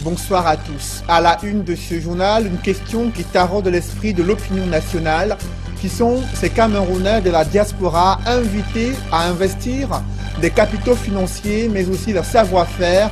bonsoir à tous. À la une de ce journal, une question qui taraude l'esprit de l'opinion nationale, qui sont ces Camerounais de la diaspora invités à investir des capitaux financiers, mais aussi leur savoir-faire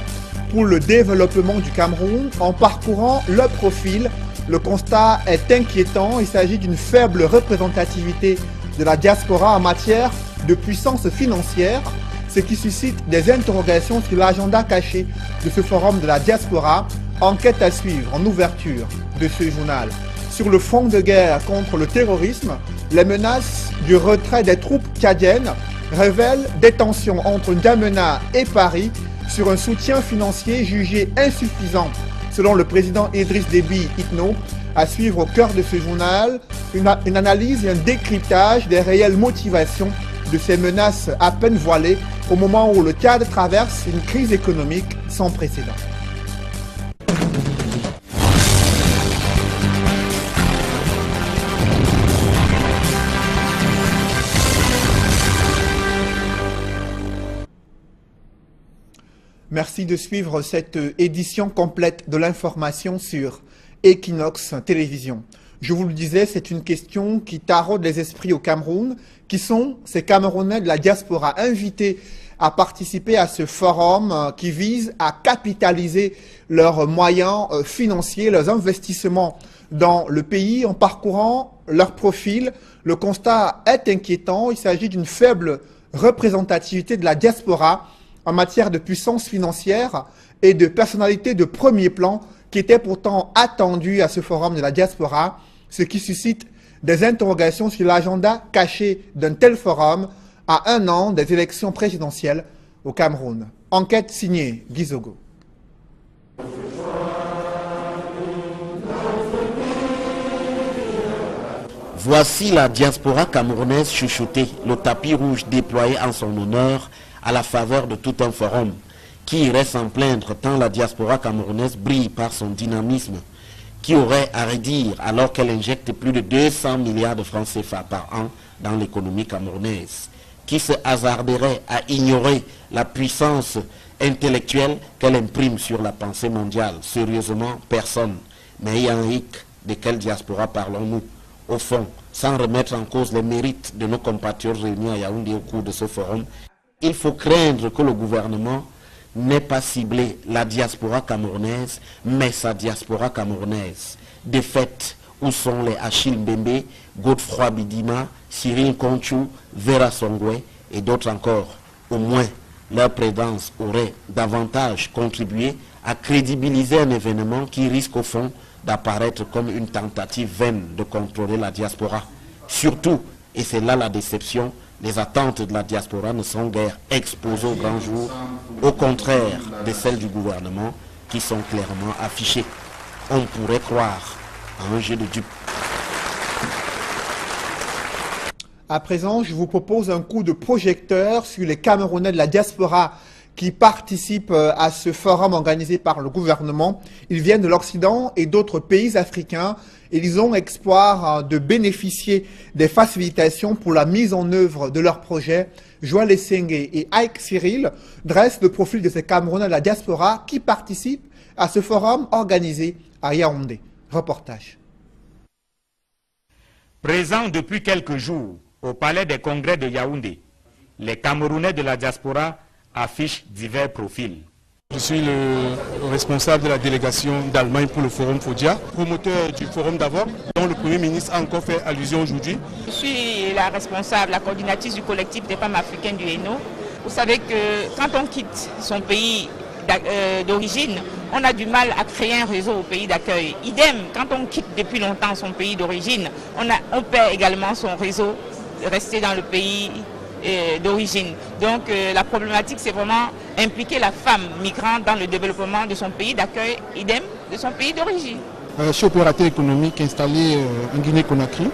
pour le développement du Cameroun. En parcourant leur profil, le constat est inquiétant. Il s'agit d'une faible représentativité de la diaspora en matière de puissance financière, ce qui suscite des interrogations sur l'agenda caché de ce forum de la diaspora. Enquête à suivre en ouverture de ce journal. Sur le front de guerre contre le terrorisme, les menaces du retrait des troupes tchadiennes révèlent des tensions entre N'Djamena et Paris sur un soutien financier jugé insuffisant selon le président Idriss Déby Itno. À suivre au cœur de ce journal, une analyse et un décryptage des réelles motivations de ces menaces à peine voilées au moment où le Tchad traverse une crise économique sans précédent. Merci de suivre cette édition complète de l'information sur Equinox Télévision. Je vous le disais, c'est une question qui taraude les esprits au Cameroun, qui sont ces Camerounais de la diaspora invités à participer à ce forum qui vise à capitaliser leurs moyens financiers, leurs investissements dans le pays. En parcourant leur profil, le constat est inquiétant. Il s'agit d'une faible représentativité de la diaspora en matière de puissance financière et de personnalité de premier plan qui était pourtant attendue à ce forum de la diaspora, ce qui suscite des interrogations sur l'agenda caché d'un tel forum à un an des élections présidentielles au Cameroun. Enquête signée Gizogo. Voici la diaspora camerounaise chuchotée, le tapis rouge déployé en son honneur à la faveur de tout un forum qui irait s'en plaindre tant la diaspora camerounaise brille par son dynamisme, qui aurait à redire alors qu'elle injecte plus de 200 milliards de francs CFA par an dans l'économie camerounaise, qui se hasarderait à ignorer la puissance intellectuelle qu'elle imprime sur la pensée mondiale. Sérieusement, personne. Mais Yannick, de quelle diaspora parlons-nous? Au fond, sans remettre en cause les mérites de nos compatriotes réunis à Yaoundé au cours de ce forum, il faut craindre que le gouvernement n'ait pas ciblé la diaspora camerounaise, mais sa diaspora camerounaise. De fait, où sont les Achille Mbembe, Godefroy Bidima, Cyril Konchou, Vera Songwe et d'autres encore? Au moins, leur présence aurait davantage contribué à crédibiliser un événement qui risque au fond d'apparaître comme une tentative vaine de contrôler la diaspora. Surtout, et c'est là la déception, les attentes de la diaspora ne sont guère exposées au grand jour, au contraire de celles du gouvernement qui sont clairement affichées. On pourrait croire à un jeu de dupes. À présent, je vous propose un coup de projecteur sur les Camerounais de la diaspora qui participent à ce forum organisé par le gouvernement. Ils viennent de l'Occident et d'autres pays africains. Ils ont espoir de bénéficier des facilitations pour la mise en œuvre de leurs projets. Joël Essenge et Ike Cyril dressent le profil de ces Camerounais de la diaspora qui participent à ce forum organisé à Yaoundé. Reportage. Présents depuis quelques jours au Palais des Congrès de Yaoundé, les Camerounais de la diaspora affichent divers profils. Je suis le responsable de la délégation d'Allemagne pour le Forum Fodia, promoteur du Forum d'abord, dont le Premier ministre a encore fait allusion aujourd'hui. Je suis la responsable, la coordinatrice du collectif des femmes africaines du Hainaut. Vous savez que quand on quitte son pays d'origine, on a du mal à créer un réseau au pays d'accueil. Idem, quand on quitte depuis longtemps son pays d'origine, on perd également son réseau de rester dans le pays d'origine. Donc la problématique, c'est vraiment impliquer la femme migrante dans le développement de son pays d'accueil, idem de son pays d'origine. Je suis opérateur économique installé en Guinée-Conakry.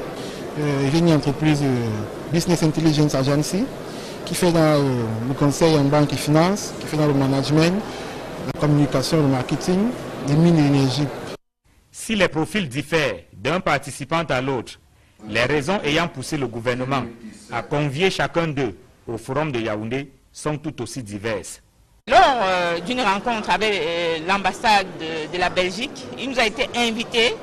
J'ai une entreprise Business Intelligence Agency qui fait dans le conseil en banque et finance, qui fait dans le management, la communication, le marketing, les mines et l'énergie. Si les profils diffèrent d'un participant à l'autre, les raisons ayant poussé le gouvernement à convier chacun d'eux au forum de Yaoundé sont tout aussi diverses. Lors d'une rencontre avec l'ambassade de la Belgique, il nous a été invité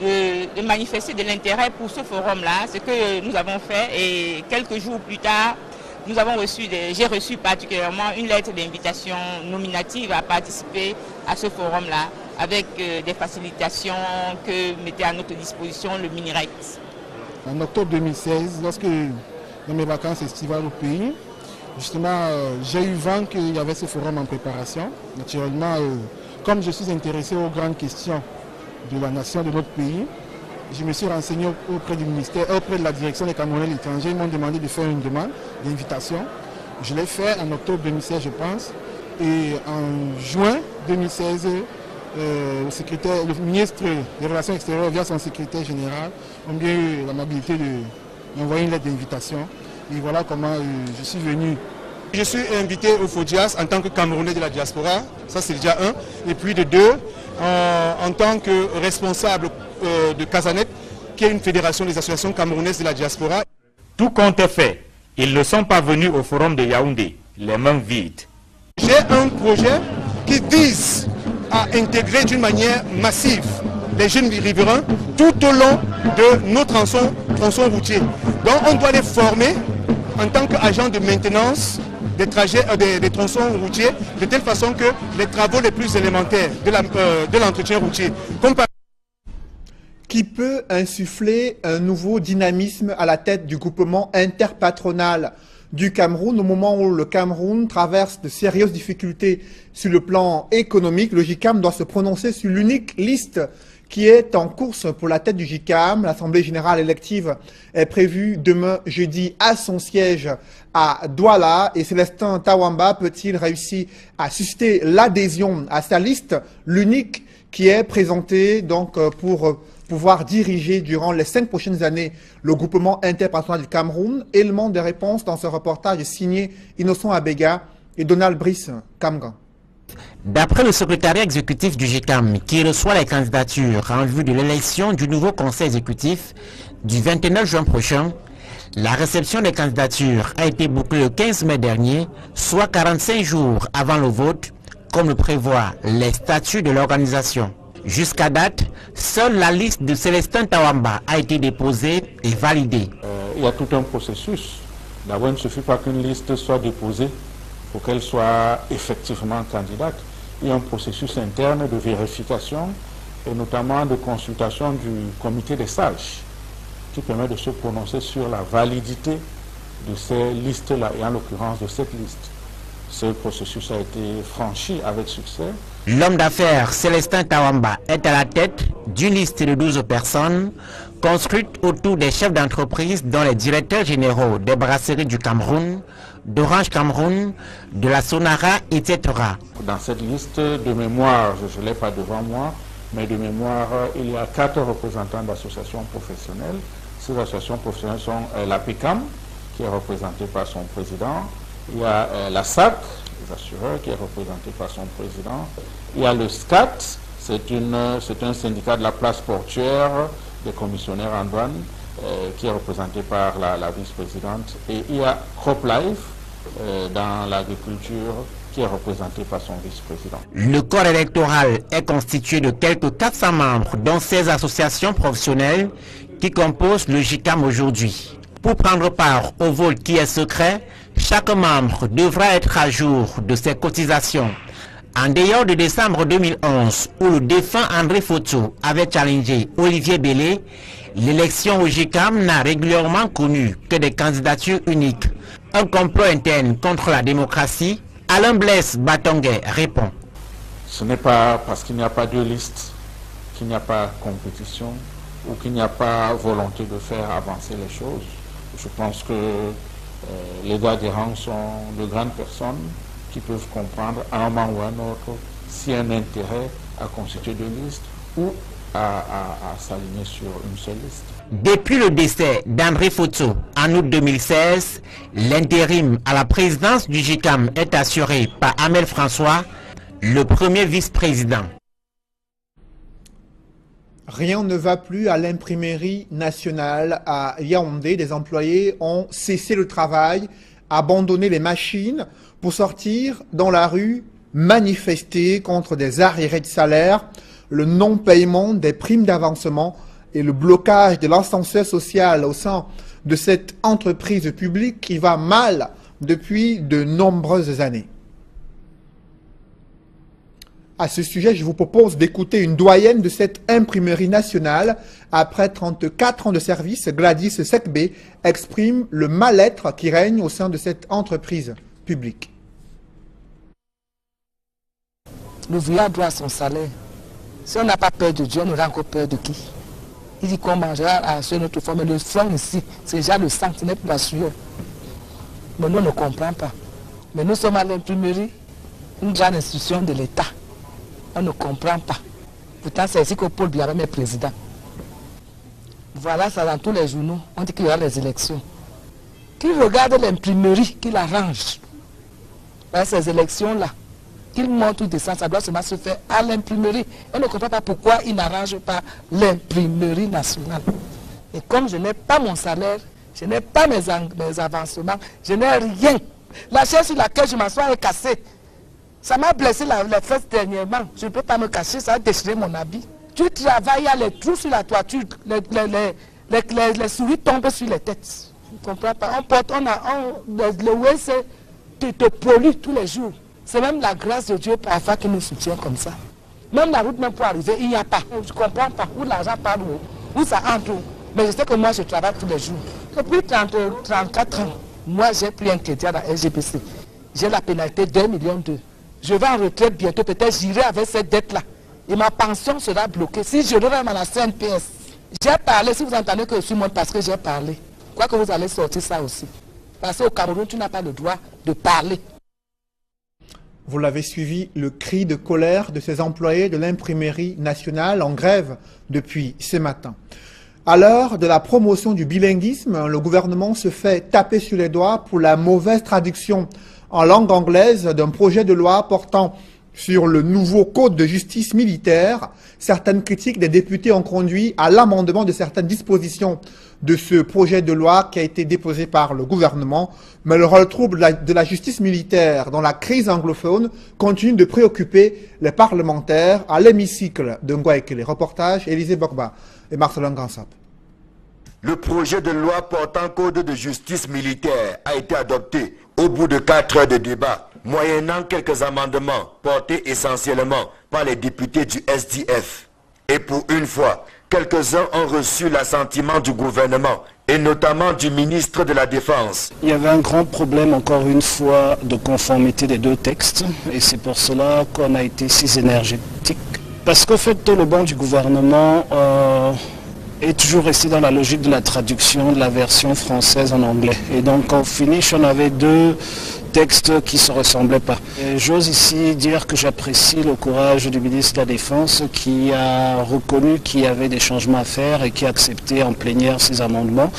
de manifester de l'intérêt pour ce forum-là, ce que nous avons fait, et quelques jours plus tard, j'ai reçu particulièrement une lettre d'invitation nominative à participer à ce forum-là, avec des facilitations que mettait à notre disposition le Minirex. En octobre 2016, lorsque dans mes vacances estivales au pays, justement, j'ai eu vent qu'il y avait ce forum en préparation. Naturellement, comme je suis intéressé aux grandes questions de la nation, de notre pays, je me suis renseigné auprès du ministère, auprès de la direction des Camerounais de l'étranger. Ils m'ont demandé de faire une demande d'invitation. Je l'ai fait en octobre 2016, je pense. Et en juin 2016, le ministre des Relations extérieures, via son secrétaire général, ont bien eu l'amabilité d'envoyer une lettre d'invitation. Et voilà comment je suis venu. Je suis invité au FODIAS en tant que Camerounais de la diaspora, ça c'est déjà un. Et puis de deux, en tant que responsable de Casanet, qui est une fédération des associations camerounaises de la diaspora. Tout compte est fait. Ils ne sont pas venus au forum de Yaoundé, les mains vides. J'ai un projet qui vise à intégrer d'une manière massive les jeunes riverains tout au long de nos tronçons routiers. Donc on doit les former en tant qu'agents de maintenance des trajets, des tronçons routiers, de telle façon que les travaux les plus élémentaires de l'entretien routier, comme par qui peut insuffler un nouveau dynamisme à la tête du groupement interpatronal du Cameroun au moment où le Cameroun traverse de sérieuses difficultés sur le plan économique. Le JICAM doit se prononcer sur l'unique liste qui est en course pour la tête du JICAM. L'Assemblée générale élective est prévue demain jeudi à son siège à Douala. Et Célestin Tawamba peut-il réussir à susciter l'adhésion à sa liste, l'unique qui est présentée donc pour pouvoir diriger durant les 5 prochaines années le groupement interpatronal du Cameroun? Élément de réponse dans ce reportage signé Innocent Abega et Donald Brice Kamgan. D'après le secrétariat exécutif du JICAM, qui reçoit les candidatures en vue de l'élection du nouveau conseil exécutif du 29 juin prochain, la réception des candidatures a été bouclée le 15 mai dernier, soit 45 jours avant le vote, comme le prévoient les statuts de l'organisation. Jusqu'à date, seule la liste de Célestin Tawamba a été déposée et validée. Il y a tout un processus. D'abord, il ne suffit pas qu'une liste soit déposée pour qu'elle soit effectivement candidate. Il y a un processus interne de vérification et notamment de consultation du comité des sages qui permet de se prononcer sur la validité de ces listes-là et en l'occurrence de cette liste. Ce processus a été franchi avec succès. L'homme d'affaires Célestin Tawamba est à la tête d'une liste de 12 personnes construite autour des chefs d'entreprise dont les directeurs généraux des brasseries du Cameroun, d'Orange Cameroun, de la Sonara, etc. Dans cette liste de mémoire, je ne l'ai pas devant moi, mais de mémoire, il y a 4 représentants d'associations professionnelles. Ces associations professionnelles sont la PECAM, qui est représentée par son président. Il y a la SAC, les assureurs, qui est représentée par son président. Il y a le SCAT, c'est un syndicat de la place portuaire des commissionnaires en douane, qui est représenté par la vice-présidente. Et il y a CropLife, dans l'agriculture, qui est représenté par son vice-président. Le corps électoral est constitué de quelques 400 membres, dont 16 associations professionnelles qui composent le JICAM aujourd'hui. Pour prendre part au vote qui est secret, chaque membre devra être à jour de ses cotisations. En dehors de décembre 2011, où le défunt André Foto avait challengé Olivier Bélé, l'élection au JICAM n'a régulièrement connu que des candidatures uniques. Un complot interne contre la démocratie. Alain Blaise Batonguet répond. Ce n'est pas parce qu'il n'y a pas de liste, qu'il n'y a pas compétition ou qu'il n'y a pas volonté de faire avancer les choses. Je pense que les adhérents sont de grandes personnes qui peuvent comprendre à un moment ou à un autre s'il y a un intérêt à constituer des listes ou à s'aligner sur une seule liste. Depuis le décès d'André Foto en août 2016, l'intérim à la présidence du JICAM est assuré par Amel François, le premier vice-président. Rien ne va plus à l'imprimerie nationale à Yaoundé. Des employés ont cessé le travail abandonner les machines pour sortir dans la rue, manifester contre des arriérés de salaire, le non-paiement des primes d'avancement et le blocage de l'ascenseur social au sein de cette entreprise publique qui va mal depuis de nombreuses années. À ce sujet, je vous propose d'écouter une doyenne de cette imprimerie nationale. Après 34 ans de service, Gladys Sekbe exprime le mal-être qui règne au sein de cette entreprise publique. L'ouvrier doit son salaire. Si on n'a pas peur de Dieu, on aura encore peur de qui? Il dit qu'on mangera à ce notre forme. Le front ici, c'est déjà le sang, ce n'est plus la sueur. Mais nous ne comprenons pas. Mais nous sommes à l'imprimerie, une grande institution de l'État. On ne comprend pas. Pourtant, c'est ici que Paul Biya est président. Voilà ça dans tous les journaux. On dit qu'il y aura les élections. Qu'il regarde l'imprimerie, qu'il arrange. Ces élections-là, qu'il monte ou descend, ça doit seulement se faire à l'imprimerie. On ne comprend pas pourquoi il n'arrange pas l'imprimerie nationale. Et comme je n'ai pas mon salaire, je n'ai pas mes avancements, je n'ai rien. La chaise sur laquelle je m'assois est cassée. Ça m'a blessé les fesses dernièrement. Je ne peux pas me cacher, ça a déchiré mon habit. Tu travailles, il y a les trous sur la toiture, les souris tombent sur les têtes. Je ne comprends pas. Le WC te pollue tous les jours. C'est même la grâce de Dieu parfois qui nous soutient comme ça. Même la route même pour arriver, il n'y a pas. Je ne comprends pas où l'argent part, où ça entre. Mais je sais que moi je travaille tous les jours. Depuis 34 ans, moi j'ai pris un crédit à la SGBC. J'ai la pénalité d'1,2 million. Je vais en retraite bientôt, peut-être j'irai avec cette dette-là. Et ma pension sera bloquée. Si je reviens à la CNPS, j'ai parlé, si vous entendez que je suis moi parce que j'ai parlé, quoi que vous allez sortir ça aussi. Parce qu'au Cameroun, tu n'as pas le droit de parler. Vous l'avez suivi, le cri de colère de ces employés de l'imprimerie nationale en grève depuis ce matin. À l'heure de la promotion du bilinguisme, le gouvernement se fait taper sur les doigts pour la mauvaise traduction en langue anglaise d'un projet de loi portant sur le nouveau code de justice militaire. Certaines critiques des députés ont conduit à l'amendement de certaines dispositions de ce projet de loi qui a été déposé par le gouvernement. Mais le rôle trouble de la justice militaire dans la crise anglophone continue de préoccuper les parlementaires. À l'hémicycle de Ngwaekele, reportage Élisée Bogba et Marcelin Gansap. Le projet de loi portant code de justice militaire a été adopté au bout de 4 heures de débat, moyennant quelques amendements portés essentiellement par les députés du SDF. Et pour une fois, quelques-uns ont reçu l'assentiment du gouvernement, et notamment du ministre de la Défense. Il y avait un grand problème, encore une fois, de conformité des deux textes, et c'est pour cela qu'on a été si énergétique. Parce qu'au fait, le banc du gouvernement est toujours resté dans la logique de la traduction de la version française en anglais. Et donc, au finish, on avait deux textes qui ne se ressemblaient pas. J'ose ici dire que j'apprécie le courage du ministre de la Défense qui a reconnu qu'il y avait des changements à faire et qui a accepté en plénière ces amendements.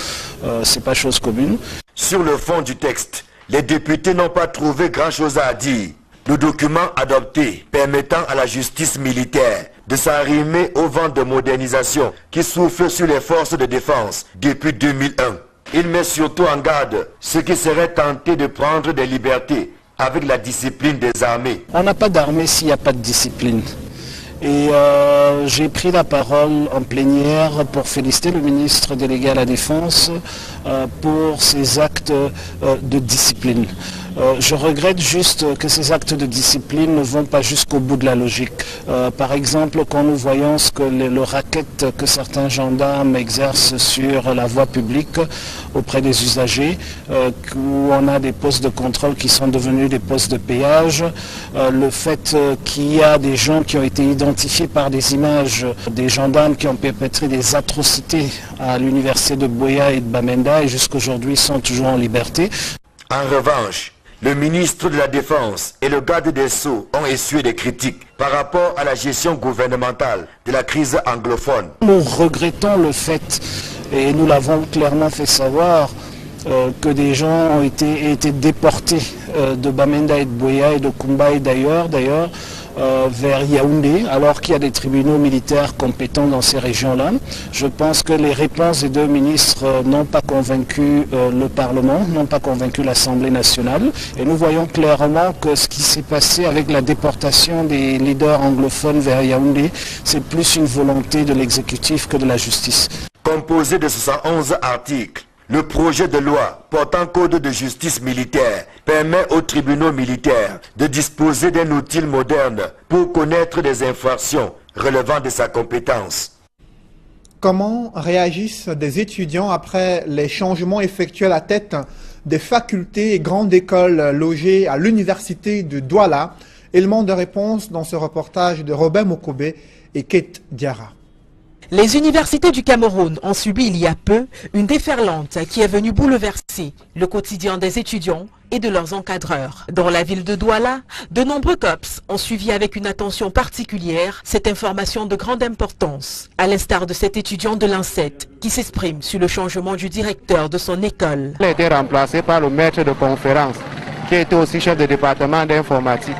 Ce n'est pas chose commune. Sur le fond du texte, les députés n'ont pas trouvé grand-chose à dire. Le document adopté permettant à la justice militaire de s'arrimer au vent de modernisation qui souffle sur les forces de défense depuis 2001. Il met surtout en garde ceux qui seraient tentés de prendre des libertés avec la discipline des armées. On n'a pas d'armée s'il n'y a pas de discipline. Et j'ai pris la parole en plénière pour féliciter le ministre délégué à la Défense pour ses actes de discipline. Je regrette juste que ces actes de discipline ne vont pas jusqu'au bout de la logique. Par exemple, quand nous voyons ce que le racket que certains gendarmes exercent sur la voie publique auprès des usagers, où on a des postes de contrôle qui sont devenus des postes de péage, le fait qu'il y a des gens qui ont été identifiés par des images, des gendarmes qui ont perpétré des atrocités à l'université de Buea et de Bamenda et jusqu'aujourd'hui sont toujours en liberté. En revanche, le ministre de la Défense et le garde des Sceaux ont essuyé des critiques par rapport à la gestion gouvernementale de la crise anglophone. Nous regrettons le fait, et nous l'avons clairement fait savoir, que des gens ont été déportés de Bamenda et de Buea et de Kumba et d'ailleurs, vers Yaoundé, alors qu'il y a des tribunaux militaires compétents dans ces régions-là. Je pense que les réponses des deux ministres n'ont pas convaincu le Parlement, n'ont pas convaincu l'Assemblée nationale. Et nous voyons clairement que ce qui s'est passé avec la déportation des leaders anglophones vers Yaoundé, c'est plus une volonté de l'exécutif que de la justice. Composé de 71 articles, le projet de loi portant code de justice militaire permet aux tribunaux militaires de disposer d'un outil moderne pour connaître des infractions relevant de sa compétence. Comment réagissent des étudiants après les changements effectués à la tête des facultés et grandes écoles logées à l'université de Douala? Élément de réponse dans ce reportage de Robin Mokobe et Kate Diarra. Les universités du Cameroun ont subi il y a peu une déferlante qui est venue bouleverser le quotidien des étudiants et de leurs encadreurs. Dans la ville de Douala, de nombreux COPS ont suivi avec une attention particulière cette information de grande importance, à l'instar de cet étudiant de l'INSET qui s'exprime sur le changement du directeur de son école. Il a été remplacé par le maître de conférence qui était aussi chef de département d'informatique.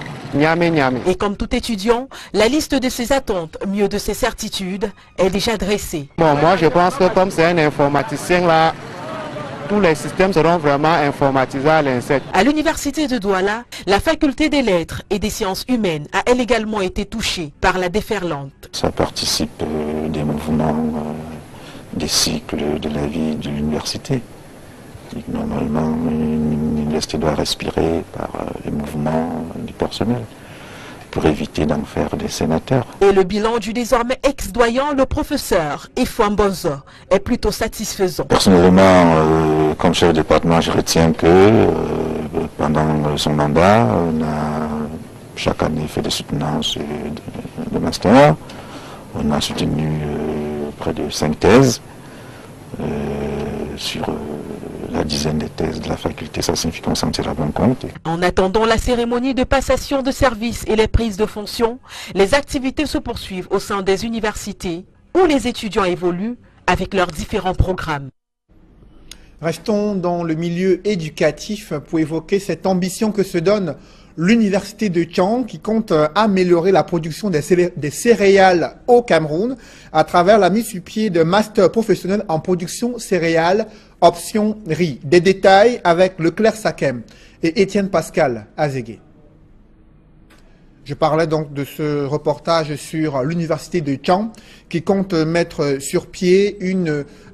Et comme tout étudiant, la liste de ses attentes, mieux de ses certitudes, est déjà dressée. Bon, moi je pense que comme c'est un informaticien là, tous les systèmes seront vraiment informatisés à l'INSET. À l'université de Douala, la faculté des lettres et des sciences humaines a elle également été touchée par la déferlante. Ça participe des mouvements, des cycles de la vie de l'université. Normalement, une université doit respirer par les mouvements du personnel pour éviter d'en faire des sénateurs. Et le bilan du désormais ex-doyen, le professeur Efouam Bonzo, est plutôt satisfaisant. Personnellement, comme chef de département, je retiens que pendant son mandat, on a chaque année fait des soutenances de master. On a soutenu près de 5 thèses sur la dizaine des thèses de la faculté. Ça signifie qu'on s'en tire à bon compte. En attendant la cérémonie de passation de service et les prises de fonction, les activités se poursuivent au sein des universités où les étudiants évoluent avec leurs différents programmes. Restons dans le milieu éducatif pour évoquer cette ambition que se donne l'université de Tchang qui compte améliorer la production des céréales au Cameroun à travers la mise sur pied de master professionnel en production céréales option riz. Des détails avec Leclerc Sakem et Étienne Pascal Azégué. Je parlais donc de ce reportage sur l'université de Tchang qui compte mettre sur pied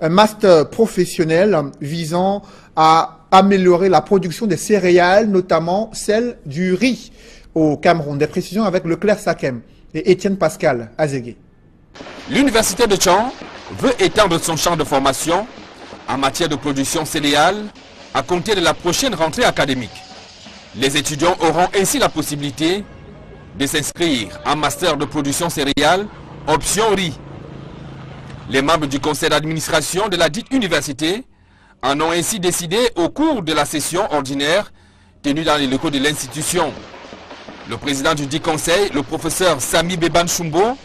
un master professionnel visant à améliorer la production des céréales, notamment celle du riz au Cameroun. Des précisions avec Leclerc Sakem et Étienne Pascal Azégué. L'université de Tchang veut étendre son champ de formation en matière de production céréale à compter de la prochaine rentrée académique. Les étudiants auront ainsi la possibilité de s'inscrire en master de production céréale option riz. Les membres du conseil d'administration de la dite université en ont ainsi décidé au cours de la session ordinaire tenue dans les locaux de l'institution. Le président du dit conseil, le professeur Sami Beban Chumbo,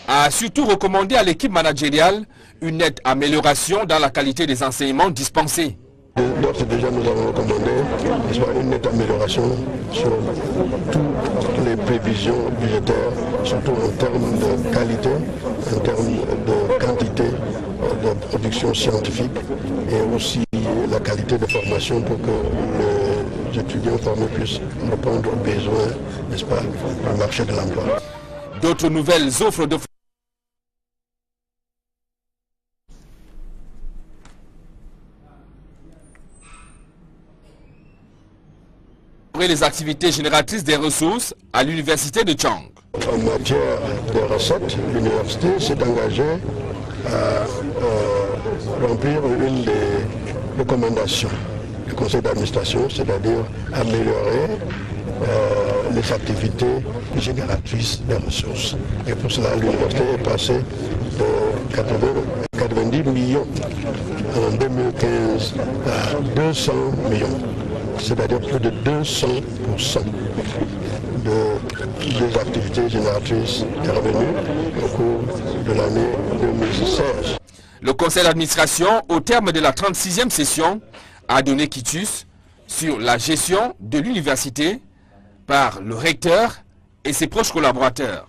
a surtout recommandé à l'équipe managériale une nette amélioration dans la qualité des enseignements dispensés. D'ores et déjà, nous avons recommandé une nette amélioration sur toutes les prévisions budgétaires, surtout en termes de qualité, en termes de quantité de production scientifique et aussi la qualité de formation pour que les étudiants formés puissent répondre aux besoins, n'est-ce pas, du marché de l'emploi. D'autres nouvelles offres de les activités génératrices des ressources à l'université de Tchang. En matière de recettes, l'université s'est engagée à remplir une des recommandations du conseil d'administration, c'est-à-dire améliorer les activités génératrices des ressources. Et pour cela, l'université est passée de 90 millions en 2015 à 200 millions. C'est-à-dire plus de 200% des activités génératrices des revenus au cours de l'année 2016. Le conseil d'administration, au terme de la 36e session, a donné quitus sur la gestion de l'université par le recteur et ses proches collaborateurs.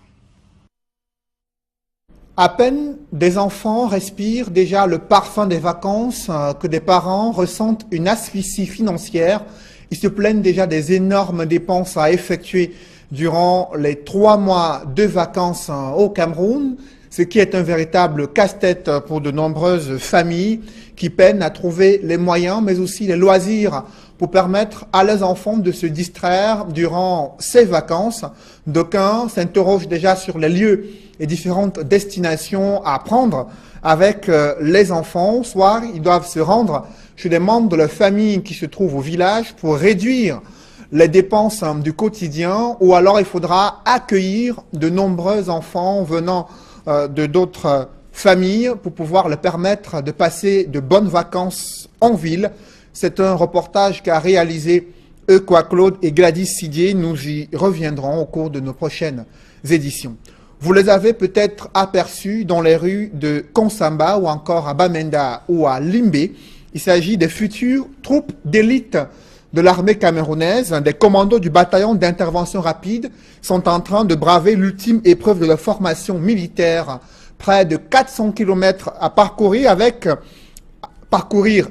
À peine des enfants respirent déjà le parfum des vacances que des parents ressentent une asphyxie financière. Ils se plaignent déjà des énormes dépenses à effectuer durant les 3 mois de vacances au Cameroun, ce qui est un véritable casse-tête pour de nombreuses familles qui peinent à trouver les moyens, mais aussi les loisirs pour permettre à leurs enfants de se distraire durant ces vacances. D'aucuns s'interrogent déjà sur les lieux et différentes destinations à prendre avec les enfants. Soit ils doivent se rendre chez des membres de leur famille qui se trouvent au village pour réduire les dépenses du quotidien, ou alors il faudra accueillir de nombreux enfants venant de d'autres familles pour pouvoir leur permettre de passer de bonnes vacances en ville. C'est un reportage qu'a réalisé Eukwa Claude et Gladys Sidier. Nous y reviendrons au cours de nos prochaines éditions. Vous les avez peut-être aperçus dans les rues de Konsamba ou encore à Bamenda ou à Limbe. Il s'agit des futures troupes d'élite de l'armée camerounaise. Des commandos du bataillon d'intervention rapide sont en train de braver l'ultime épreuve de leur formation militaire. Près de 400 km à parcourir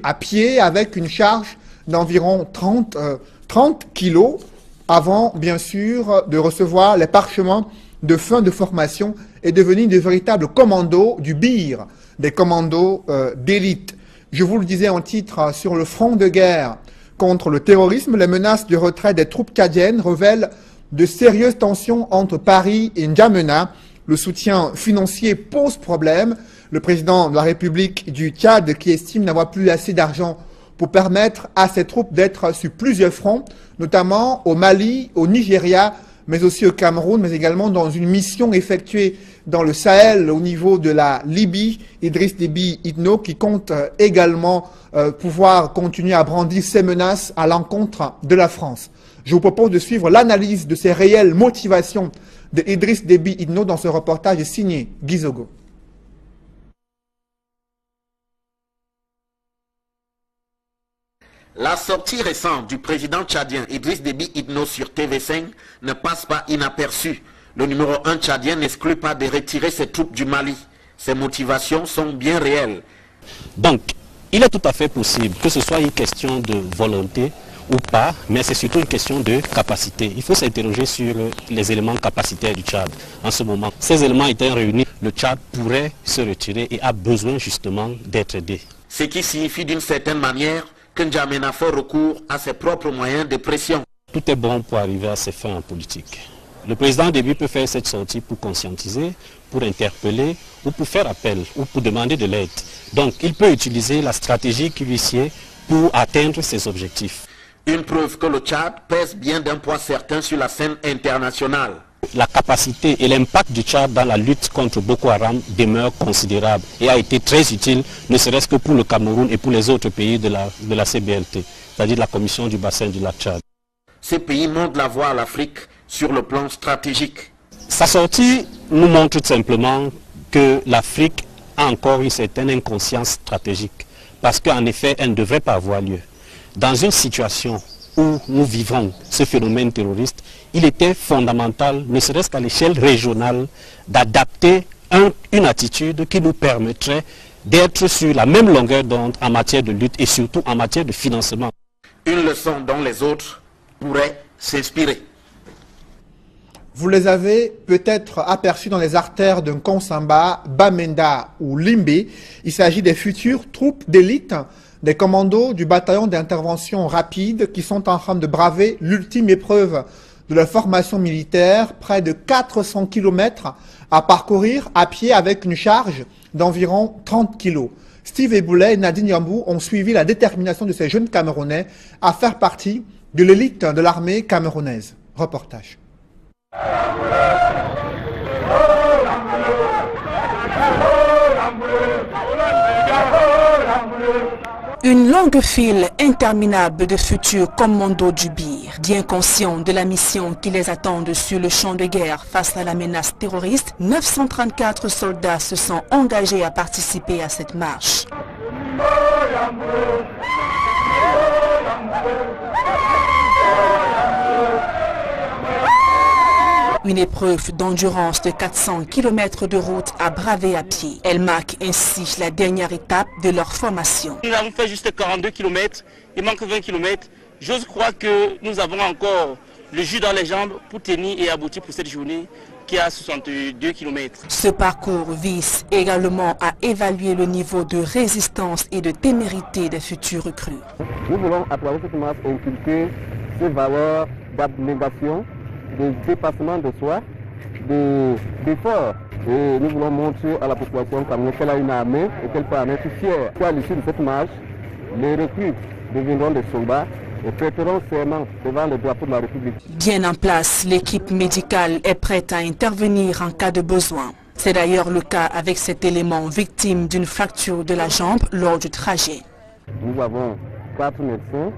à pied avec une charge d'environ 30 kilos avant, bien sûr, de recevoir les parchemins de fin de formation et devenir de véritables commandos du BIR, des commandos d'élite. Je vous le disais en titre, sur le front de guerre contre le terrorisme, les menaces de retrait des troupes tchadiennes révèlent de sérieuses tensions entre Paris et N'Djamena. Le soutien financier pose problème. Le président de la République du Tchad, qui estime n'avoir plus assez d'argent pour permettre à ses troupes d'être sur plusieurs fronts, notamment au Mali, au Nigeria, mais aussi au Cameroun, mais également dans une mission effectuée dans le Sahel au niveau de la Libye, Idriss Déby Itno, qui compte également pouvoir continuer à brandir ses menaces à l'encontre de la France. Je vous propose de suivre l'analyse de ces réelles motivations de Idriss Déby Itno dans ce reportage signé Gizogo. La sortie récente du président tchadien Idriss Déby Itno sur TV5 ne passe pas inaperçue. Le numéro 1 tchadien n'exclut pas de retirer ses troupes du Mali. Ses motivations sont bien réelles. Donc, il est tout à fait possible que ce soit une question de volonté ou pas, mais c'est surtout une question de capacité. Il faut s'interroger sur les éléments capacitaires du Tchad en ce moment. Ces éléments étant réunis, le Tchad pourrait se retirer et a besoin justement d'être aidé. Ce qui signifie d'une certaine manière que N'Djamena fait recours à ses propres moyens de pression. Tout est bon pour arriver à ses fins en politique. Le président Déby peut faire cette sortie pour conscientiser, pour interpeller ou pour faire appel ou pour demander de l'aide. Donc il peut utiliser la stratégie qui lui sied pour atteindre ses objectifs. Une preuve que le Tchad pèse bien d'un poids certain sur la scène internationale. La capacité et l'impact du Tchad dans la lutte contre Boko Haram demeure considérable et a été très utile, ne serait-ce que pour le Cameroun et pour les autres pays de la CBLT, c'est-à-dire la Commission du bassin du lac Tchad. Ces pays montrent la voie à l'Afrique sur le plan stratégique. Sa sortie nous montre tout simplement que l'Afrique a encore une certaine inconscience stratégique, parce qu'en effet, elle ne devrait pas avoir lieu. Dans une situation où nous vivons ce phénomène terroriste, il était fondamental, ne serait-ce qu'à l'échelle régionale, d'adapter une attitude qui nous permettrait d'être sur la même longueur d'onde en matière de lutte et surtout en matière de financement. Une leçon dont les autres pourraient s'inspirer. Vous les avez peut-être aperçus dans les artères de Konsamba, Bamenda ou Limbe. Il s'agit des futures troupes d'élite, des commandos du bataillon d'intervention rapide qui sont en train de braver l'ultime épreuve de la formation militaire, près de 400 km à parcourir à pied avec une charge d'environ 30 kg. Steve Eboulet et Nadine Yambou ont suivi la détermination de ces jeunes Camerounais à faire partie de l'élite de l'armée camerounaise. Reportage. Une longue file interminable de futurs commandos du BIR, bien conscients de la mission qui les attend sur le champ de guerre face à la menace terroriste, 934 soldats se sont engagés à participer à cette marche. Une épreuve d'endurance de 400 km de route à braver à pied. Elle marque ainsi la dernière étape de leur formation. Nous avons fait juste 42 km, il manque 20 km. J'ose croire que nous avons encore le jus dans les jambes pour tenir et aboutir pour cette journée qui a 62 km. Ce parcours vise également à évaluer le niveau de résistance et de témérité des futurs recrues. Nous voulons à travers cette marche inculquer ces valeurs d'abnégation, de dépassement de soi, d'effort. Et nous voulons montrer à la population camerounaise qu'elle a une armée et qu'elle peut en être fière. À l'issue de cette marche, les recrues deviendront des soldats et prêteront serment devant le drapeau de la République. Bien en place, l'équipe médicale est prête à intervenir en cas de besoin. C'est d'ailleurs le cas avec cet élément victime d'une fracture de la jambe lors du trajet. Nous avons 4 médecins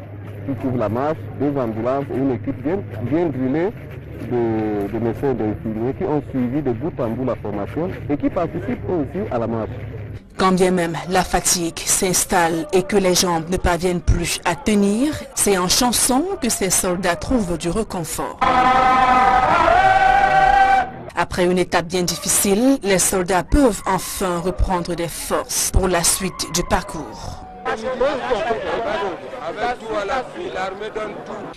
qui couvrent la marche, 2 ambulances et une équipe bien drillée de médecins et d'infirmiers qui ont suivi de bout en bout la formation et qui participent aussi à la marche. Quand bien même la fatigue s'installe et que les jambes ne parviennent plus à tenir, c'est en chanson que ces soldats trouvent du réconfort. Après une étape bien difficile, les soldats peuvent enfin reprendre des forces pour la suite du parcours.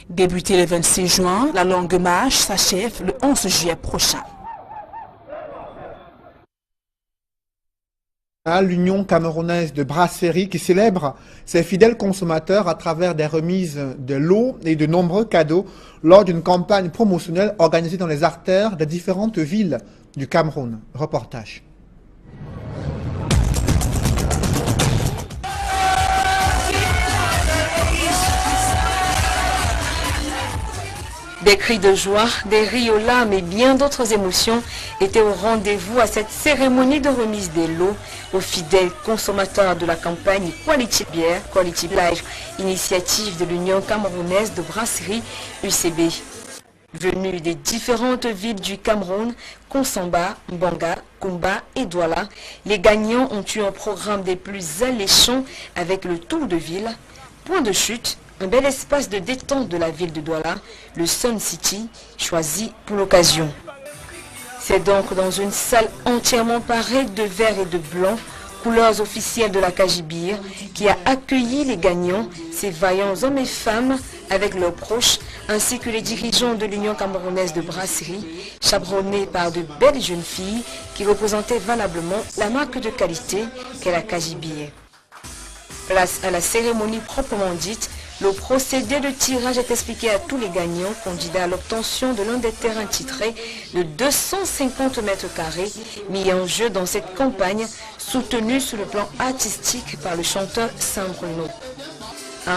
Débutée le 26 juin, la longue marche s'achève le 11 juillet prochain. L'Union camerounaise de brasserie qui célèbre ses fidèles consommateurs à travers des remises de lots et de nombreux cadeaux lors d'une campagne promotionnelle organisée dans les artères des différentes villes du Cameroun. Reportage. Des cris de joie, des rires aux larmes et bien d'autres émotions étaient au rendez-vous à cette cérémonie de remise des lots aux fidèles consommateurs de la campagne Quality Beer, Quality Life, initiative de l'Union camerounaise de brasserie UCB. Venus des différentes villes du Cameroun, Konsamba, Mbanga, Kumba et Douala, les gagnants ont eu un programme des plus alléchants avec le tour de ville, point de chute, un bel espace de détente de la ville de Douala, le Sun City, choisi pour l'occasion. C'est donc dans une salle entièrement parée de vert et de blanc, couleurs officielles de la Kajibir, qui a accueilli les gagnants, ces vaillants hommes et femmes avec leurs proches, ainsi que les dirigeants de l'Union camerounaise de brasserie, chaperonnés par de belles jeunes filles qui représentaient valablement la marque de qualité qu'est la Kajibir. Place à la cérémonie proprement dite, le procédé de tirage est expliqué à tous les gagnants candidats à l'obtention de l'un des terrains titrés de 250 mètres carrés mis en jeu dans cette campagne soutenue sur le plan artistique par le chanteur Saint-Bruno. 1,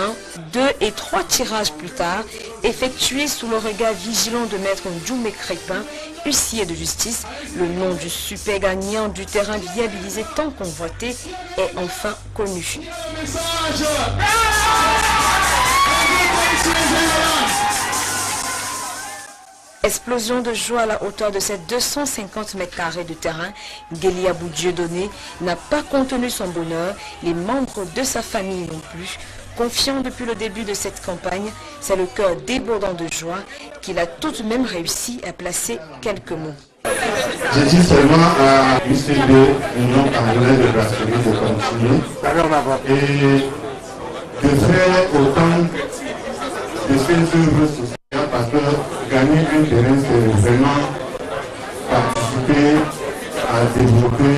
2 et 3 tirages plus tard, effectués sous le regard vigilant de maître Djoumé Crépin, huissier de justice, le nom du super gagnant du terrain viabilisé tant convoité est enfin connu. Explosion de joie à la hauteur de ces 250 mètres carrés de terrain, Gélia Boudieudonné n'a pas contenu son bonheur, les membres de sa famille non plus. Confiant depuis le début de cette campagne, c'est le cœur débordant de joie qu'il a tout de même réussi à placer quelques mots. Je dis seulement à l'UCB, Union camerounaise de brasserie, de continuer et de faire autant de ces œuvres sociales parce que gagner un terrain, c'est vraiment participer à développer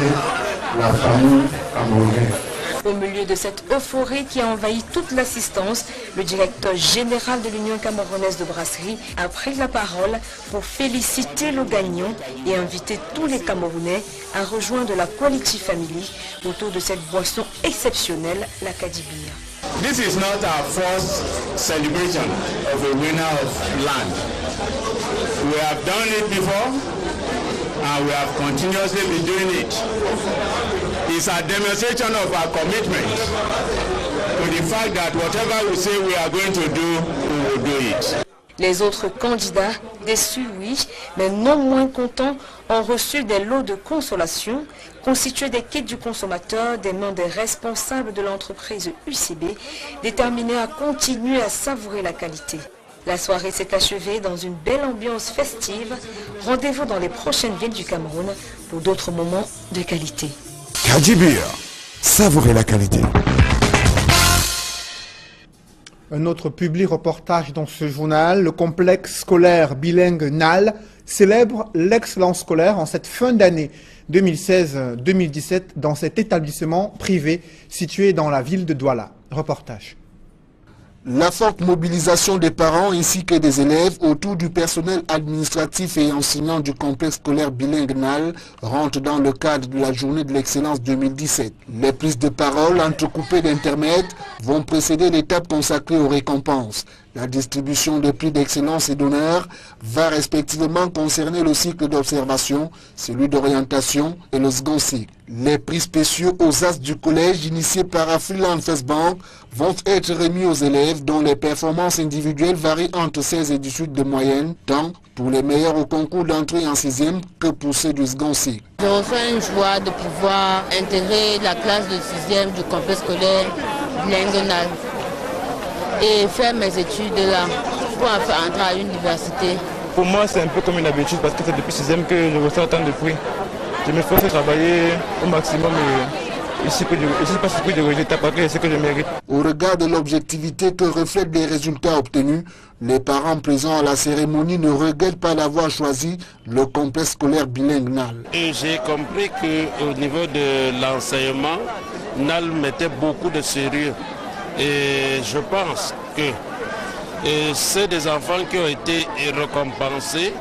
la famille camerounaise. Au milieu de cette euphorie qui a envahi toute l'assistance, le directeur général de l'Union camerounaise de brasserie a pris la parole pour féliciter le gagnant et inviter tous les Camerounais à rejoindre la Quality Family autour de cette boisson exceptionnelle, la Kadibir. This is not our first celebration of a winner of land. We have done it before and we have continuously been doing it. It's a demonstration of our commitment to the fact that whatever we say we are going to do, we will do it. Les autres candidats, déçus oui, mais non moins contents, ont reçu des lots de consolation constitués des kits du consommateur des mains des responsables de l'entreprise UCB, déterminés à continuer à savourer la qualité. La soirée s'est achevée dans une belle ambiance festive. Rendez-vous dans les prochaines villes du Cameroun pour d'autres moments de qualité. Kadjibir, savourez la qualité. Un autre public reportage dans ce journal, le complexe scolaire bilingue NAL célèbre l'excellence scolaire en cette fin d'année 2016-2017 dans cet établissement privé situé dans la ville de Douala. Reportage. La forte mobilisation des parents ainsi que des élèves autour du personnel administratif et enseignant du complexe scolaire bilingue NAL rentre dans le cadre de la journée de l'excellence 2017. Les prises de parole entrecoupées d'intermèdes vont précéder l'étape consacrée aux récompenses. La distribution de prix d'excellence et d'honneur va respectivement concerner le cycle d'observation, celui d'orientation et le second cycle. Les prix spéciaux aux as du collège initiés par Afriland First Bank vont être remis aux élèves dont les performances individuelles varient entre 16 et 18 de moyenne, tant pour les meilleurs au concours d'entrée en 6e que pour ceux du second cycle. Je ressens une joie de pouvoir intégrer la classe de 6e du complexe scolaire bilingue NAL et faire mes études là pour entrer à l'université. Pour moi, c'est un peu comme une habitude parce que c'est depuis 6e que je reçois autant de prix. Je me force à travailler au maximum et je ne sais pas si je de résultats parce que c'est ce que je mérite. Au regard de l'objectivité que reflètent les résultats obtenus, les parents présents à la cérémonie ne regrettent pas d'avoir choisi le complexe scolaire bilingue NAL. J'ai compris qu'au niveau de l'enseignement, NAL mettait beaucoup de sérieux. Et je pense que c'est des enfants qui ont été récompensés.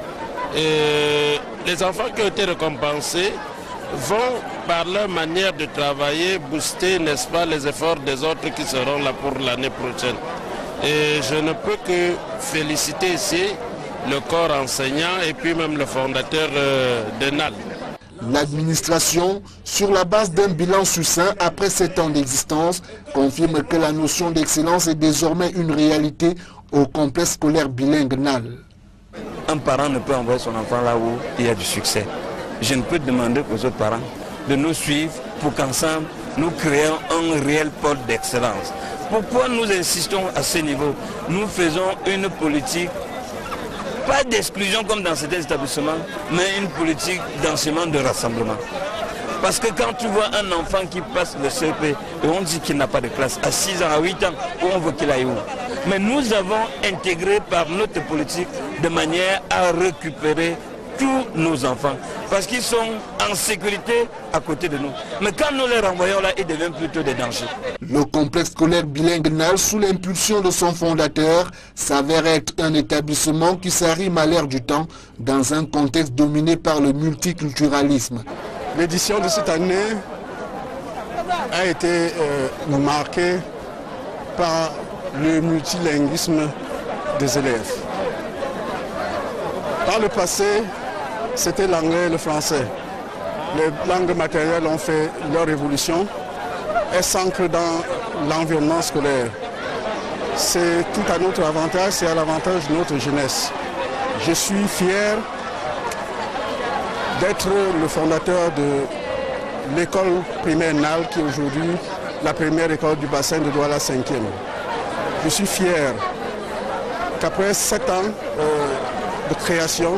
Les enfants qui ont été récompensés vont, par leur manière de travailler, booster, n'est-ce pas, les efforts des autres qui seront là pour l'année prochaine. Et je ne peux que féliciter ici le corps enseignant et puis même le fondateur de NAL. L'administration, sur la base d'un bilan succinct après 7 ans d'existence, confirme que la notion d'excellence est désormais une réalité au complexe scolaire bilingue NAL. Un parent ne peut envoyer son enfant là où il y a du succès. Je ne peux demander aux autres parents de nous suivre pour qu'ensemble nous créions un réel pôle d'excellence. Pourquoi nous insistons à ce niveau? Nous faisons une politique, pas d'exclusion comme dans certains établissements, mais une politique d'enseignement de rassemblement. Parce que quand tu vois un enfant qui passe le CP et on dit qu'il n'a pas de classe à 6 ans, à 8 ans, où on veut qu'il aille où? Mais nous avons intégré par notre politique de manière à récupérer tous nos enfants. Parce qu'ils sont en sécurité à côté de nous. Mais quand nous les renvoyons là, ils deviennent plutôt des dangers. Le complexe scolaire bilingue NAL, sous l'impulsion de son fondateur, s'avère être un établissement qui s'arrime à l'ère du temps dans un contexte dominé par le multiculturalisme. L'édition de cette année a été marquée par le multilinguisme des élèves. Par le passé, c'était l'anglais et le français. Les langues matérielles ont fait leur évolution. Elles s'ancrent dans l'environnement scolaire. C'est tout à notre avantage, c'est à l'avantage de notre jeunesse. Je suis fier d'être le fondateur de l'école primaire NAL, qui est aujourd'hui la première école du bassin de Douala 5e. Je suis fier qu'après 7 ans de création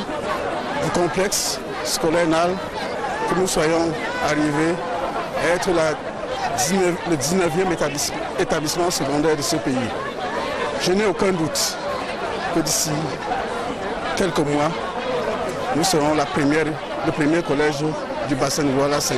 du complexe scolaire NAL, que nous soyons arrivés à être le 19e établissement secondaire de ce pays. Je n'ai aucun doute que d'ici quelques mois, nous serons le premier collège du bassin de Douala 5e.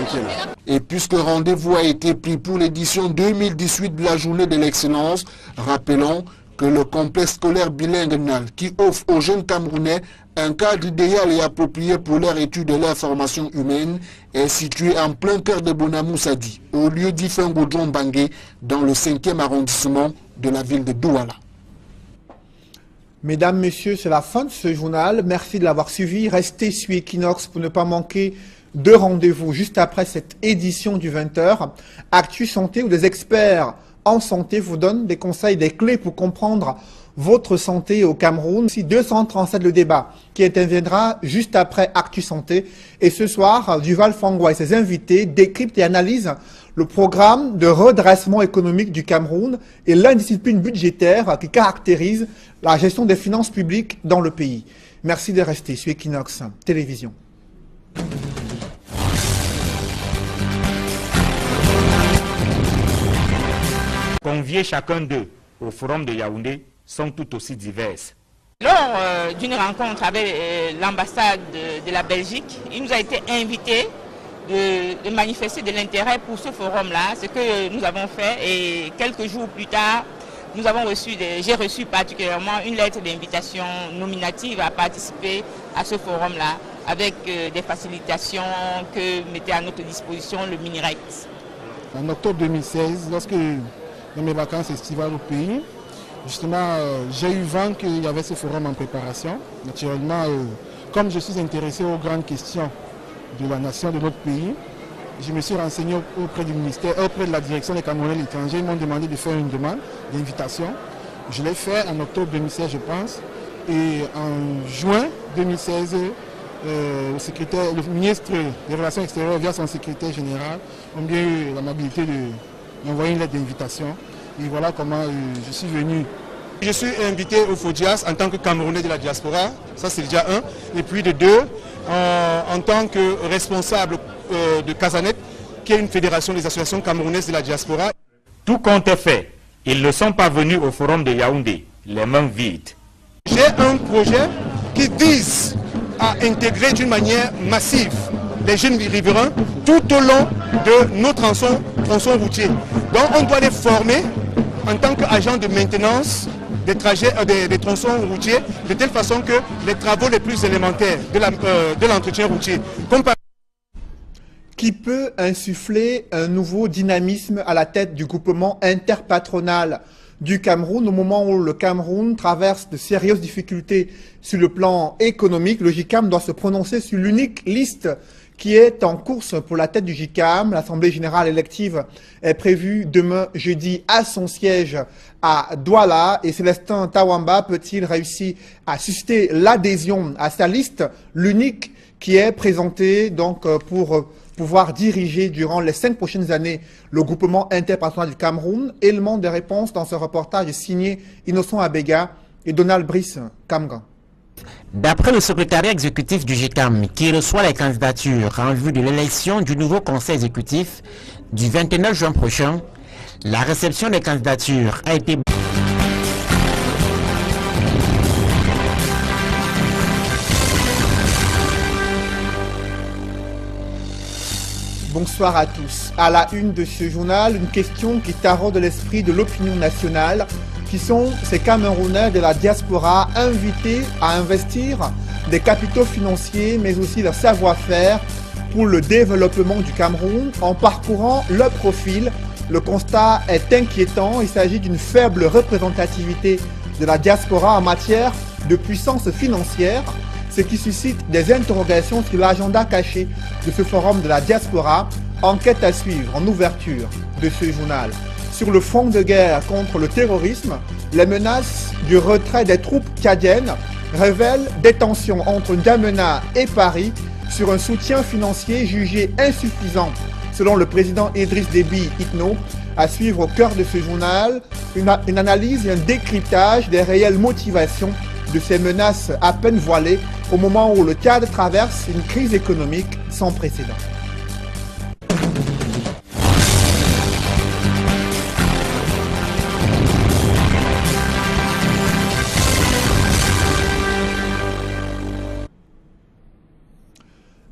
Et puisque rendez-vous a été pris pour l'édition 2018 de la journée de l'excellence, rappelons que le complexe scolaire bilingue NAL, qui offre aux jeunes Camerounais un cadre idéal et approprié pour leur étude et leur formation humaine, est situé en plein cœur de Bonamoussadi, au lieu d'Ifin Goudron Bangé, dans le 5e arrondissement de la ville de Douala. Mesdames, Messieurs, c'est la fin de ce journal. Merci de l'avoir suivi. Restez sur Equinox pour ne pas manquer de rendez-vous juste après cette édition du 20h. Actu Santé, où des experts en santé vous donnent des conseils, des clés pour comprendre votre santé au Cameroun. Si 237 le débat qui interviendra juste après Actu Santé. Et ce soir, Duval Fangwa et ses invités décryptent et analysent le programme de redressement économique du Cameroun et l'indiscipline budgétaire qui caractérise la gestion des finances publiques dans le pays. Merci de rester sur Equinox Télévision. Convier chacun d'eux au forum de Yaoundé sont tout aussi diverses. Lors d'une rencontre avec l'ambassade de la Belgique, il nous a été invité de manifester de l'intérêt pour ce forum-là, ce que nous avons fait, et quelques jours plus tard, j'ai reçu particulièrement une lettre d'invitation nominative à participer à ce forum-là, avec des facilitations que mettait à notre disposition le Minirex. En octobre 2016, lorsque dans mes vacances estivales au pays, justement, j'ai eu vent qu'il y avait ce forum en préparation. Naturellement, comme je suis intéressé aux grandes questions de la nation, de notre pays, je me suis renseigné auprès du ministère, auprès de la direction des Camerounais de l'étranger. Ils m'ont demandé de faire une demande d'invitation. Je l'ai fait en octobre 2016, je pense. Et en juin 2016, le ministre des Relations extérieures, via son secrétaire général, ont bien eu l'amabilité d'envoyer une lettre d'invitation. Et voilà comment je suis venu. Je suis invité au FODIAS en tant que Camerounais de la diaspora, ça c'est déjà un. Et puis de deux, en tant que responsable de Casanet, qui est une fédération des associations camerounaises de la diaspora. Tout compte est fait. Ils ne sont pas venus au forum de Yaoundé, les mains vides. J'ai un projet qui vise à intégrer d'une manière massive les jeunes riverains tout au long de nos tronçons routiers. Donc on doit les former en tant qu'agents de maintenance des tronçons routiers, de telle façon que les travaux les plus élémentaires de l'entretien routier, qui peut insuffler un nouveau dynamisme à la tête du groupement interpatronal du Cameroun au moment où le Cameroun traverse de sérieuses difficultés sur le plan économique. Le JICAM doit se prononcer sur l'unique liste qui est en course pour la tête du JICAM. L'Assemblée générale élective est prévue demain jeudi à son siège à Douala. Et Célestin Tawamba peut-il réussir à susciter l'adhésion à sa liste, l'unique qui est présentée donc pour pouvoir diriger durant les 5 prochaines années le groupement interpatronal du Cameroun? Élément de réponse dans ce reportage signé Innocent Abega et Donald Brice Kamgan. D'après le secrétariat exécutif du JICAM, qui reçoit les candidatures en vue de l'élection du nouveau conseil exécutif du 29 juin prochain, la réception des candidatures a été... Bonsoir à tous. À la une de ce journal, une question qui taraude l'esprit de l'opinion nationale, qui sont ces Camerounais de la diaspora invités à investir des capitaux financiers, mais aussi leur savoir-faire pour le développement du Cameroun. En parcourant leur profil, le constat est inquiétant. Il s'agit d'une faible représentativité de la diaspora en matière de puissance financière, ce qui suscite des interrogations sur l'agenda caché de ce forum de la diaspora. Enquête à suivre en ouverture de ce journal. Sur le front de guerre contre le terrorisme, les menaces du retrait des troupes tchadiennes révèlent des tensions entre N'Djamena et Paris sur un soutien financier jugé insuffisant selon le président Idriss Déby Itno. À suivre au cœur de ce journal, une analyse et un décryptage des réelles motivations de ces menaces à peine voilées au moment où le Tchad traverse une crise économique sans précédent.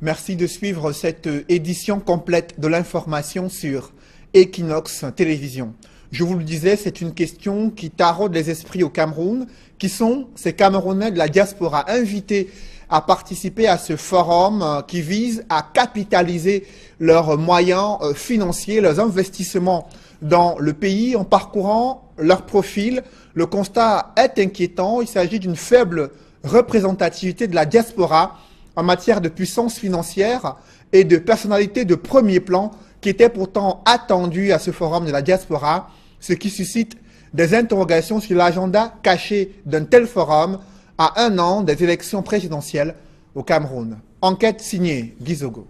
Merci de suivre cette édition complète de l'information sur Equinox Télévision. Je vous le disais, c'est une question qui taraude les esprits au Cameroun, qui sont ces Camerounais de la diaspora invités à participer à ce forum qui vise à capitaliser leurs moyens financiers, leurs investissements dans le pays. En parcourant leur profil, le constat est inquiétant. Il s'agit d'une faible représentativité de la diaspora en matière de puissance financière et de personnalité de premier plan qui était pourtant attendue à ce forum de la diaspora, ce qui suscite des interrogations sur l'agenda caché d'un tel forum à 1 an des élections présidentielles au Cameroun. Enquête signée Gizogo.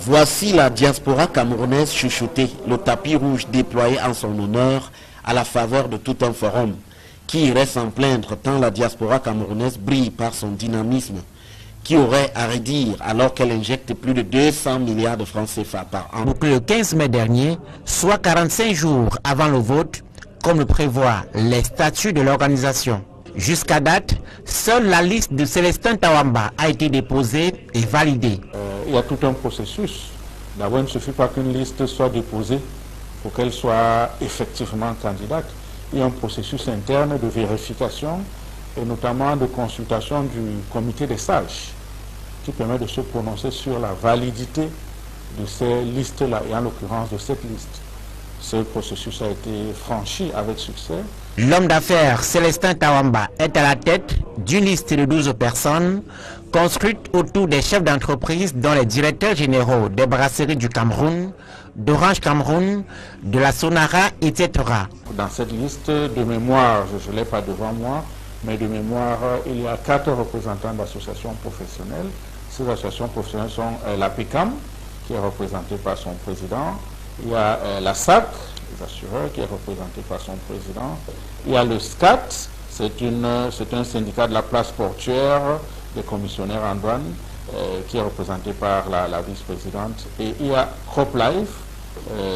Voici la diaspora camerounaise chouchoutée, le tapis rouge déployé en son honneur à la faveur de tout un forum, qui irait s'en plaindre tant la diaspora camerounaise brille par son dynamisme, qui aurait à redire alors qu'elle injecte plus de 200 milliards de francs CFA par an. Donc le 15 mai dernier, soit 45 jours avant le vote, comme le prévoient les statuts de l'organisation. Jusqu'à date, seule la liste de Célestin Tawamba a été déposée et validée. Il y a tout un processus. D'abord, il ne suffit pas qu'une liste soit déposée pour qu'elle soit effectivement candidate. Il y a un processus interne de vérification et notamment de consultation du comité des sages qui permet de se prononcer sur la validité de ces listes-là et en l'occurrence de cette liste. Ce processus a été franchi avec succès. L'homme d'affaires Célestin Tawamba est à la tête d'une liste de 12 personnes construite autour des chefs d'entreprise dont les directeurs généraux des brasseries du Cameroun, d'Orange Cameroun, de la Sonara, etc. Dans cette liste de mémoire, je ne l'ai pas devant moi, mais de mémoire, il y a 4 représentants d'associations professionnelles. Ces associations professionnelles sont la PICAM, qui est représentée par son président. Il y a la SAC, les assureurs, qui est représenté par son président. Il y a le SCAT, c'est un syndicat de la place portuaire des commissionnaires en douane, qui est représenté par la vice-présidente. Et il y a CropLife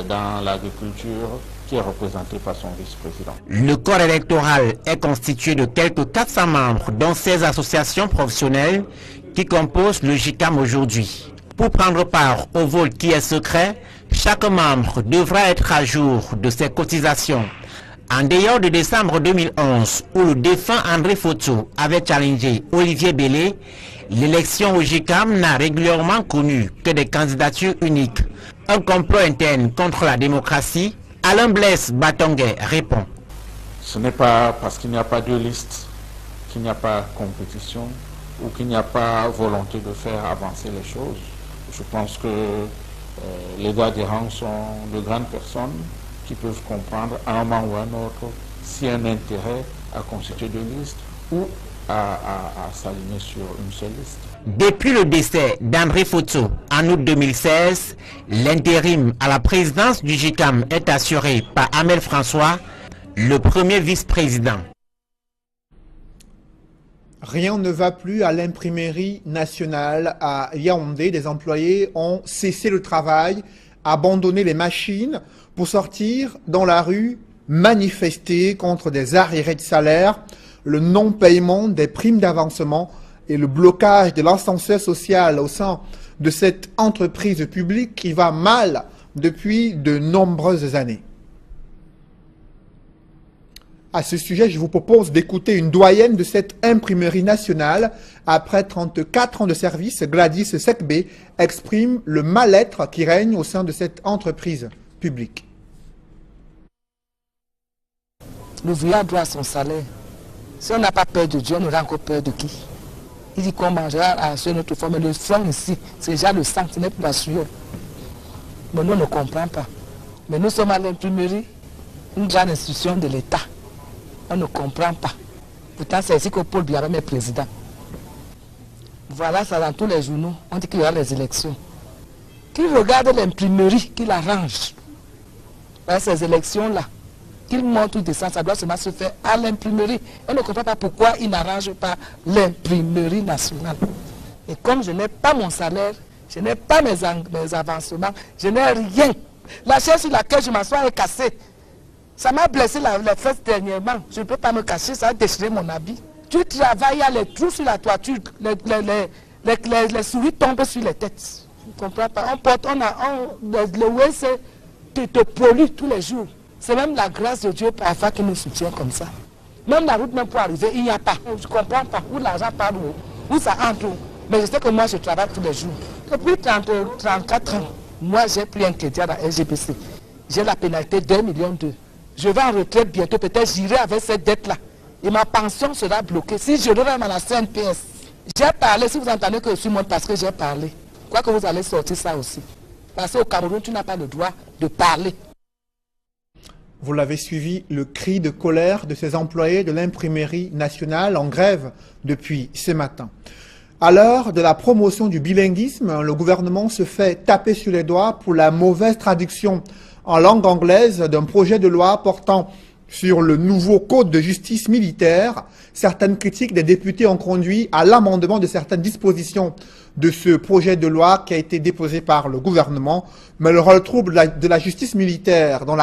dans l'agriculture, qui est représenté par son vice-président. Le corps électoral est constitué de quelques 400 membres, dont 16 associations professionnelles qui composent le JICAM aujourd'hui. Pour prendre part au vote qui est secret, chaque membre devra être à jour de ses cotisations. En dehors de décembre 2011, où le défunt André Photo avait challengé Olivier Bélé, l'élection au JICAM n'a régulièrement connu que des candidatures uniques. Un complot interne contre la démocratie. Alain Blaise Batonguet répond. Ce n'est pas parce qu'il n'y a pas de liste, qu'il n'y a pas compétition ou qu'il n'y a pas volonté de faire avancer les choses. Je pense que les adhérents sont de grandes personnes qui peuvent comprendre à un moment ou à un autre s'il y a un intérêt à constituer des listes ou à s'aligner sur une seule liste. Depuis le décès d'André Photo en août 2016, l'intérim à la présidence du JICAM est assuré par Amel François, le premier vice-président. Rien ne va plus à l'imprimerie nationale à Yaoundé. Des employés ont cessé le travail, abandonné les machines pour sortir dans la rue, manifester contre des arriérés de salaire, le non-paiement des primes d'avancement et le blocage de l'ascenseur social au sein de cette entreprise publique qui va mal depuis de nombreuses années. À ce sujet, je vous propose d'écouter une doyenne de cette imprimerie nationale. Après 34 ans de service, Gladys Sekbé exprime le mal-être qui règne au sein de cette entreprise publique. L'ouvrier doit son salaire. Si on n'a pas peur de Dieu, on aura encore peur de qui? Il dit qu'on mangera à notre forme. Le sang ici, c'est déjà le sang, ce n'est plus la sueur. Mais nous, on ne comprend pas. Mais nous sommes à l'imprimerie, une grande institution de l'État. On ne comprend pas. Pourtant, c'est ici que Paul Biya est président. Voilà, ça dans tous les journaux. On dit qu'il y aura les élections. Qu'il regarde l'imprimerie, qu'il arrange. Voilà, ces élections-là, qu'il monte ou descend, ça doit seulement se faire à l'imprimerie. On ne comprend pas pourquoi il n'arrange pas l'imprimerie nationale. Et comme je n'ai pas mon salaire, je n'ai pas mes avancements, je n'ai rien. La chaise sur laquelle je m'assois est cassée. Ça m'a blessé les fesses dernièrement. Je ne peux pas me cacher, ça a déchiré mon habit. Tu travailles, il y a les trous sur la toiture, les souris tombent sur les têtes. Je ne comprends pas. Le WC te pollue tous les jours. C'est même la grâce de Dieu parfois qui nous soutient comme ça. Même la route, même pour arriver, il n'y a pas. Je ne comprends pas où l'argent part, où ça entre. Mais je sais que moi, je travaille tous les jours. Depuis 34 ans, moi, j'ai pris un crédit à la SGBC. J'ai la pénalité d'1,2 million. Je vais en retraite bientôt, peut-être j'irai avec cette dette-là. Et ma pension sera bloquée. Si je reviens à la CNPS, j'ai parlé, si vous entendez que je suis morte parce que j'ai parlé, quoi que vous allez sortir ça aussi. Parce qu'au Cameroun, tu n'as pas le droit de parler. Vous l'avez suivi, le cri de colère de ces employés de l'imprimerie nationale en grève depuis ce matin. À l'heure de la promotion du bilinguisme, le gouvernement se fait taper sur les doigts pour la mauvaise traduction en langue anglaise d'un projet de loi portant sur le nouveau code de justice militaire. Certaines critiques des députés ont conduit à l'amendement de certaines dispositions de ce projet de loi qui a été déposé par le gouvernement. Mais le rôle trouble de la justice militaire dans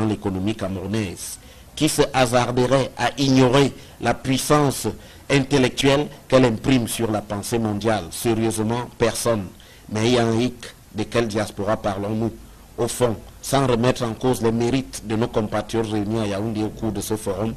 l'économie camerounaise, qui se hasarderait à ignorer la puissance intellectuelle qu'elle imprime sur la pensée mondiale. Sérieusement, personne. Mais Yannick, de quelle diaspora parlons-nous? Au fond, sans remettre en cause les mérites de nos compatriotes réunis à Yaoundé au cours de ce forum,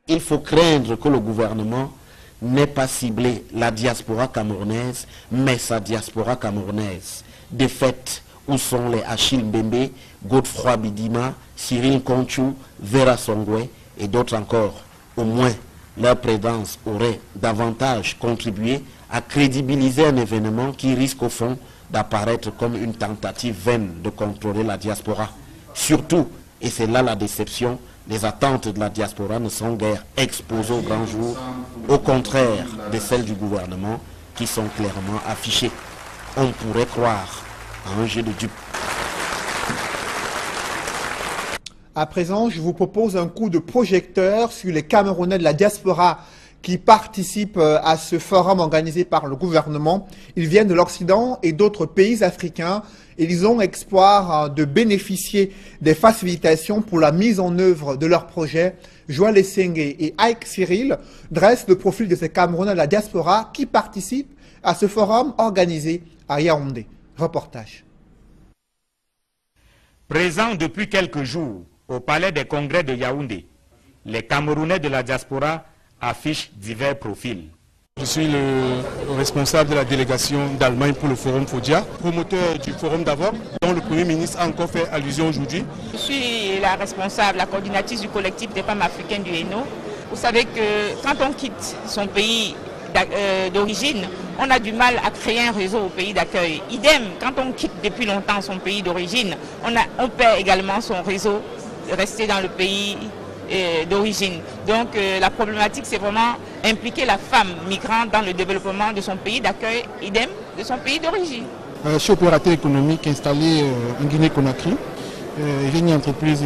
il faut craindre que le gouvernement n'ait pas ciblé la diaspora camerounaise, mais sa diaspora camerounaise. De fait, où sont les Achille Mbembe, Godefroy Bidima, Cyril Conchou, Vera Songwe et d'autres encore? Au moins, leur présence aurait davantage contribué à crédibiliser un événement qui risque au fond d'apparaître comme une tentative vaine de contrôler la diaspora. Surtout, et c'est là la déception, les attentes de la diaspora ne sont guère exposées au grand jour, au contraire de celles du gouvernement qui sont clairement affichées. On pourrait croire à un jeu de dupes. À présent, je vous propose un coup de projecteur sur les Camerounais de la diaspora qui participent à ce forum organisé par le gouvernement. Ils viennent de l'Occident et d'autres pays africains et ils ont espoir de bénéficier des facilitations pour la mise en œuvre de leurs projets. Joël Essenge et Ike Cyril dressent le profil de ces Camerounais de la diaspora qui participent à ce forum organisé à Yaoundé. Reportage. Présents depuis quelques jours au Palais des Congrès de Yaoundé, les Camerounais de la diaspora affichent divers profils. Je suis le responsable de la délégation d'Allemagne pour le Forum FODIA, promoteur du Forum d'Avor, dont le Premier ministre a encore fait allusion aujourd'hui. Je suis la responsable, la coordinatrice du collectif des femmes africaines du Hainaut. Vous savez que quand on quitte son pays d'origine, on a du mal à créer un réseau au pays d'accueil. Idem, quand on quitte depuis longtemps son pays d'origine, on perd également son réseau, rester dans le pays d'origine. Donc la problématique, c'est vraiment impliquer la femme migrante dans le développement de son pays d'accueil, idem de son pays d'origine. Je suis opérateur économique installé en Guinée-Conakry. J'ai une entreprise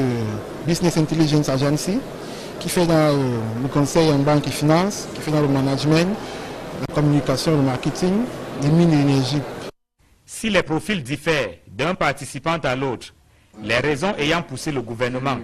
Business Intelligence Agency qui fait dans le conseil en banque et finance, qui fait dans le management, la communication, le marketing, les mines et l'énergie. Si les profils diffèrent d'un participant à l'autre, les raisons ayant poussé le gouvernement